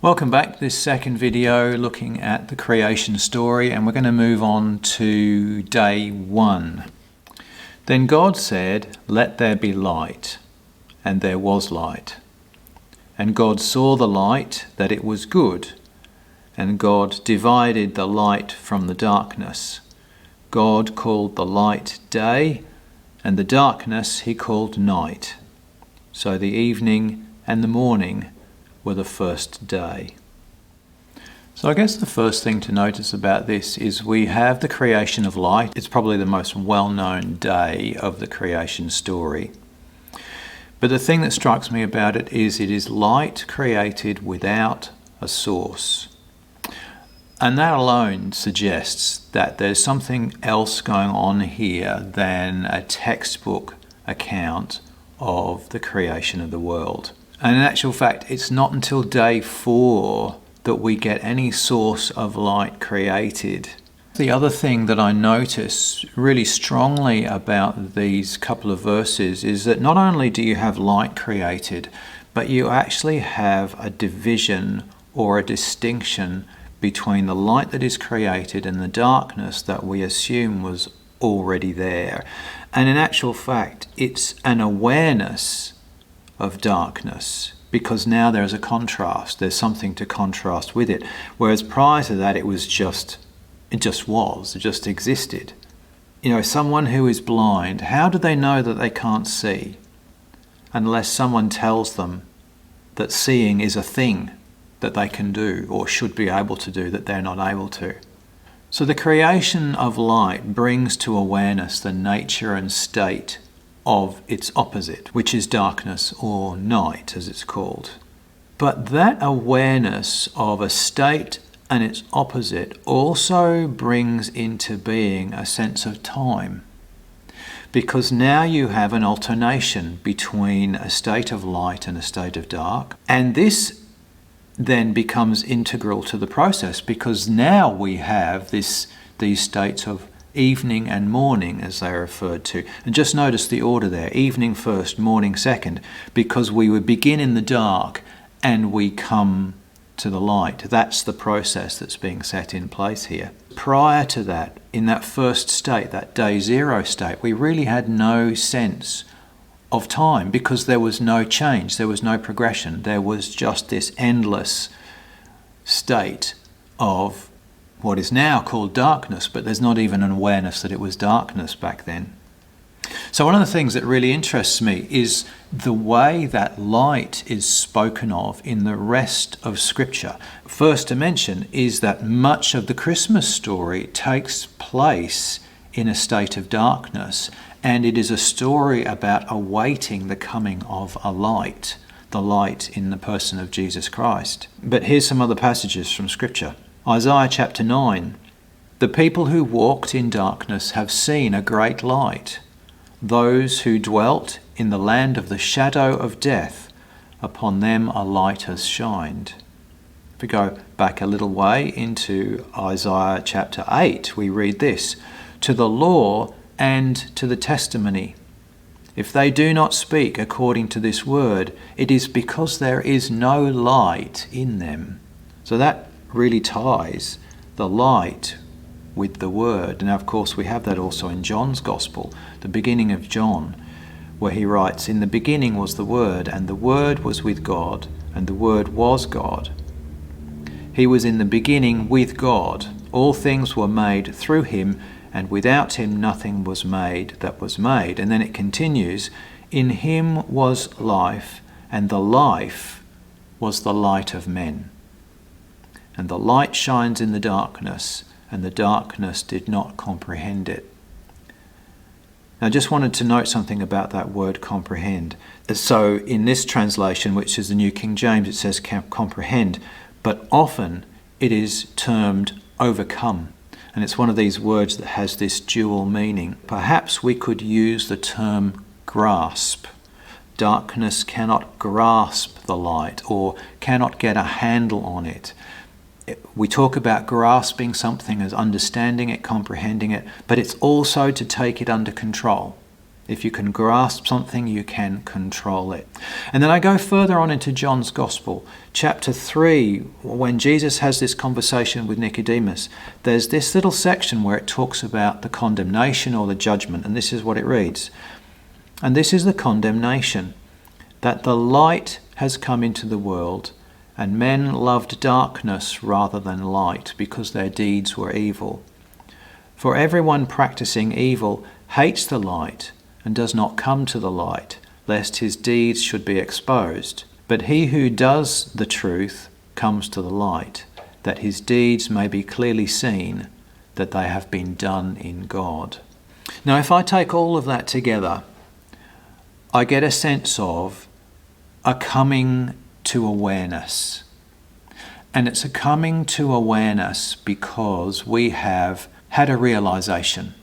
Welcome back to this second video looking at the creation story, and we're going to move on to day 1. Then God said, "Let there be light," and there was light. And God saw the light, that it was good, and God divided the light from the darkness. God called the light day, and the darkness he called night. So the evening and the morning were the first day. So I guess the first thing to notice about this is we have the creation of light. It's probably the most well-known day of the creation story. But the thing that strikes me about it is light created without a source. And that alone suggests that there's something else going on here than a textbook account of the creation of the world. And in actual fact, it's not until day 4 that we get any source of light created. The other thing that I notice really strongly about these couple of verses is that not only do you have light created, but you actually have a division or a distinction between the light that is created and the darkness that we assume was already there. And in actual fact, it's an awareness of darkness, because now there's a contrast. There's something to contrast with it. Whereas prior to that, it just existed. You know, someone who is blind, how do they know that they can't see? Unless someone tells them that seeing is a thing that they can do or should be able to do that they're not able to. So the creation of light brings to awareness the nature and state of its opposite, which is darkness or night as it's called. But that awareness of a state and its opposite also brings into being a sense of time, because now you have an alternation between a state of light and a state of dark, and this then becomes integral to the process, because now we have these states of evening and morning, as they are referred to. And just notice the order there: evening first, morning second, because we would begin in the dark and we come to the light. That's the process that's being set in place here. Prior to that, in that first state, that day 0 state, we really had no sense of time, because there was no change, there was no progression, there was just this endless state of what is now called darkness, but there's not even an awareness that it was darkness back then. So one of the things that really interests me is the way that light is spoken of in the rest of Scripture. First to mention is that much of the Christmas story takes place in a state of darkness, and it is a story about awaiting the coming of a light, the light in the person of Jesus Christ. But here's some other passages from Scripture. Isaiah chapter 9, "The people who walked in darkness have seen a great light. Those who dwelt in the land of the shadow of death, upon them a light has shined." If we go back a little way into Isaiah chapter 8, we read this: "To the law and to the testimony, if they do not speak according to this word, it is because there is no light in them." So that really ties the light with the word. And of course we have that also in John's Gospel, the beginning of John, where he writes, "In the beginning was the Word, and the Word was with God, and the Word was God. He was in the beginning with God. All things were made through him, and without him nothing was made that was made." And then it continues, "In him was life, and the life was the light of men. And the light shines in the darkness, and the darkness did not comprehend it." Now, I just wanted to note something about that word comprehend. So in this translation, which is the New King James, it says comprehend, but often it is termed overcome. And it's one of these words that has this dual meaning. Perhaps we could use the term grasp. Darkness cannot grasp the light or cannot get a handle on it. We talk about grasping something as understanding it, comprehending it, but it's also to take it under control. If you can grasp something, you can control it. And then I go further on into John's Gospel, chapter 3, when Jesus has this conversation with Nicodemus. There's this little section where it talks about the condemnation or the judgment, and this is what it reads. And this is the condemnation, that the light has come into the world, and men loved darkness rather than light, because their deeds were evil. For everyone practicing evil hates the light, and does not come to the light, lest his deeds should be exposed. But he who does the truth comes to the light, that his deeds may be clearly seen, that they have been done in God. Now, if I take all of that together, I get a sense of a coming to awareness. And it's a coming to awareness because we have had a realization.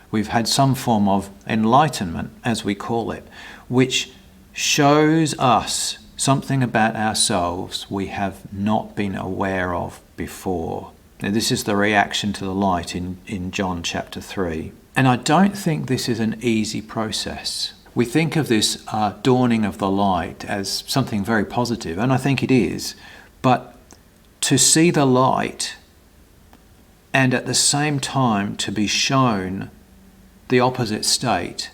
We've had some form of enlightenment, as we call it, which shows us something about ourselves we have not been aware of before. Now, this is the reaction to the light in John chapter 3. And I don't think this is an easy process. We think of this dawning of the light as something very positive, and I think it is. But to see the light and at the same time to be shown the opposite state,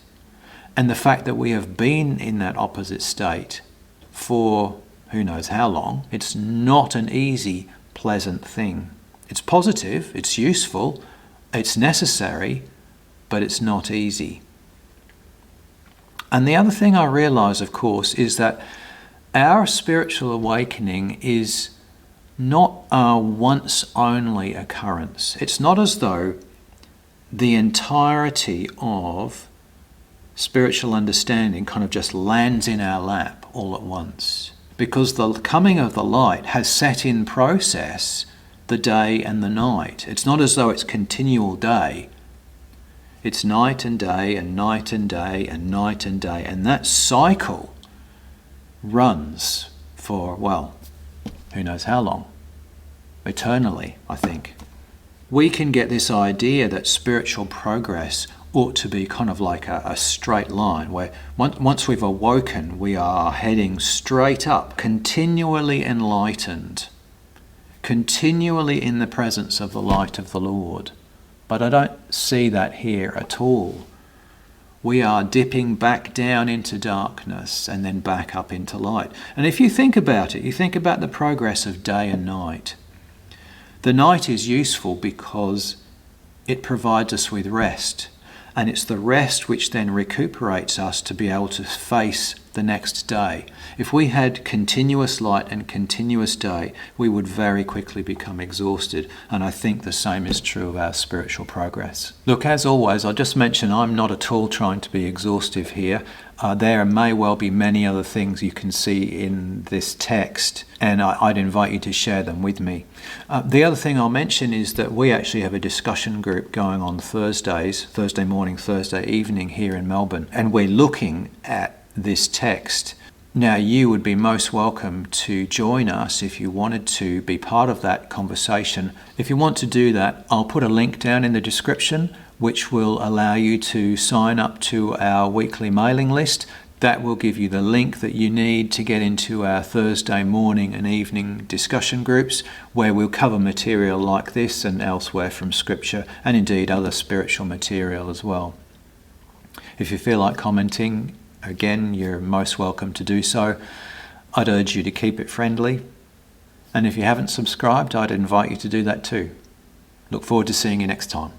and the fact that we have been in that opposite state for who knows how long, it's not an easy, pleasant thing. It's positive, it's useful, it's necessary, but it's not easy. And the other thing I realize, of course, is that our spiritual awakening is not a once-only occurrence. It's not as though the entirety of spiritual understanding kind of just lands in our lap all at once. Because the coming of the light has set in process the day and the night. It's not as though it's continual day. It's night and day and night and day and night and day. And that cycle runs for, well, who knows how long? Eternally, I think. We can get this idea that spiritual progress ought to be kind of like a straight line, where once we've awoken, we are heading straight up, continually enlightened, continually in the presence of the light of the Lord. But I don't see that here at all. We are dipping back down into darkness and then back up into light. And if you think about it, you think about the progress of day and night. The night is useful because it provides us with rest. And it's the rest which then recuperates us to be able to face the next day. If we had continuous light and continuous day, we would very quickly become exhausted. And I think the same is true of our spiritual progress. Look, as always, I'll just mention I'm not at all trying to be exhaustive here. There may well be many other things you can see in this text, and I'd invite you to share them with me. The other thing I'll mention is that we actually have a discussion group going on Thursday morning, Thursday evening here in Melbourne, and we're looking at this text. Now, you would be most welcome to join us if you wanted to be part of that conversation. If you want to do that, I'll put a link down in the description which will allow you to sign up to our weekly mailing list. That will give you the link that you need to get into our Thursday morning and evening discussion groups, where we'll cover material like this and elsewhere from Scripture, and indeed other spiritual material as well. If you feel like commenting, again, you're most welcome to do so. I'd urge you to keep it friendly. And if you haven't subscribed, I'd invite you to do that too. Look forward to seeing you next time.